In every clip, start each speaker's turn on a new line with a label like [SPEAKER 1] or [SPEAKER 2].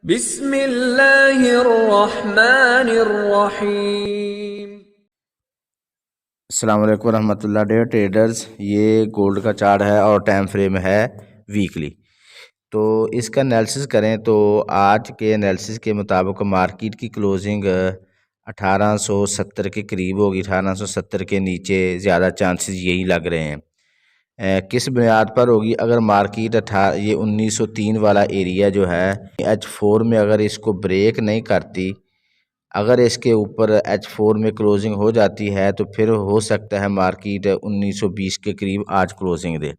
[SPEAKER 1] बिस्मिल्लाहिर्रहमानिर्रहीम।
[SPEAKER 2] अस्सलाम वालेकुम रहमतुल्लाह। डियर ट्रेडर्स, ये गोल्ड का चार्ट है और टाइम फ्रेम है वीकली। तो इसका एनालिसिस करें तो आज के एनालिसिस के मुताबिक मार्केट की क्लोजिंग 1870 के करीब होगी। 1870 के नीचे ज़्यादा चांसेस यही लग रहे हैं। किस बुनियाद पर होगी? अगर मार्केट ये 1903 वाला एरिया जो है H4 में अगर इसको ब्रेक नहीं करती, अगर इसके ऊपर H4 में क्लोजिंग हो जाती है तो फिर हो सकता है मार्केट 1920 के करीब आज क्लोजिंग दे।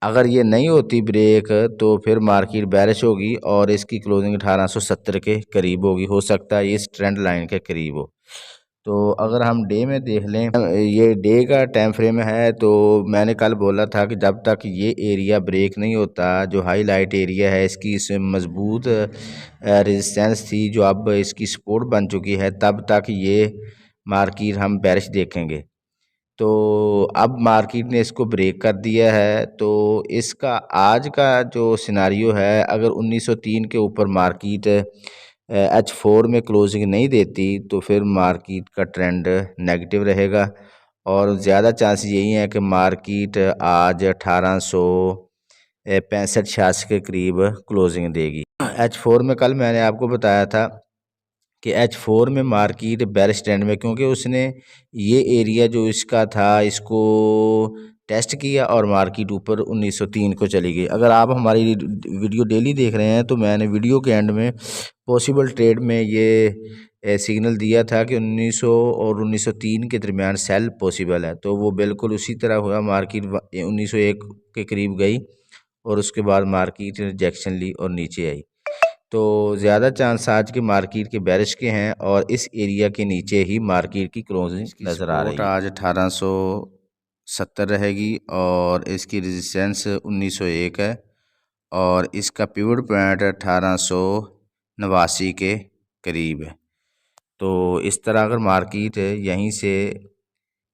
[SPEAKER 2] अगर ये नहीं होती ब्रेक तो फिर मार्केट बेरिश होगी और इसकी क्लोजिंग 1870 के करीब होगी। हो सकता है इस ट्रेंड लाइन के करीब हो। तो अगर हम डे में देख लें, ये डे का टाइम फ्रेम है, तो मैंने कल बोला था कि जब तक ये एरिया ब्रेक नहीं होता, जो हाईलाइट एरिया है इसकी इसमें मज़बूत रेजिस्टेंस थी जो अब इसकी सपोर्ट बन चुकी है, तब तक ये मार्केट हम बेरिश देखेंगे। तो अब मार्केट ने इसको ब्रेक कर दिया है, तो इसका आज का जो सिनारियो है, अगर 1903 के ऊपर मार्केट H4 में क्लोजिंग नहीं देती तो फिर मार्केट का ट्रेंड नेगेटिव रहेगा और ज़्यादा चांस यही है कि मार्केट आज 1865-86 के करीब क्लोजिंग देगी। H4 में कल मैंने आपको बताया था कि H4 में मार्केट बेरिश ट्रेंड में, क्योंकि उसने ये एरिया जो इसका था इसको टेस्ट किया और मार्केट ऊपर 1903 को चली गई। अगर आप हमारी वीडियो डेली देख रहे हैं तो मैंने वीडियो के एंड में पॉसिबल ट्रेड में ये सिग्नल दिया था कि 1900 और 1903 के दरमियान सेल पॉसिबल है, तो वो बिल्कुल उसी तरह हुआ। मार्केट 1901 के करीब गई और उसके बाद मार्केट रिजेक्शन ली और नीचे आई। तो ज़्यादा चांस आज के मार्केट के बेरिश के हैं और इस एरिया के नीचे ही मार्केट की क्लोजिंग नज़र आ रही है। आज 1870 रहेगी और इसकी रेजिस्टेंस 1901 है और इसका पिवट पॉइंट 1889 के करीब है। तो इस तरह अगर मार्केट यहीं से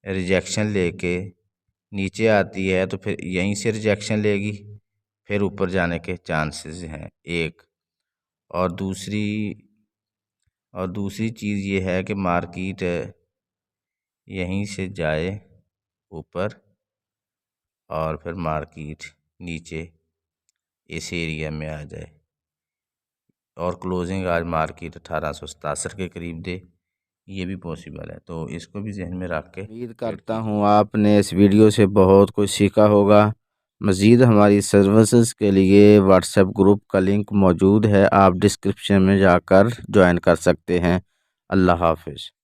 [SPEAKER 2] रिजेक्शन लेके नीचे आती है तो फिर यहीं से रिजेक्शन लेगी, फिर ऊपर जाने के चांसेस हैं एक। और दूसरी चीज़ ये है कि मार्केट यहीं से जाए ऊपर और फिर मार्केट नीचे इस एरिया में आ जाए और क्लोजिंग आज मार्केट 1867 के करीब दे, ये भी पॉसिबल है। तो इसको भी जहन में रख के उम्मीद करता हूँ आपने इस वीडियो से बहुत कुछ सीखा होगा। मज़ीद हमारी सर्विसेज के लिए व्हाट्सएप ग्रुप का लिंक मौजूद है, आप डिस्क्रिप्शन में जाकर ज्वाइन कर सकते हैं। अल्लाह हाफिज़।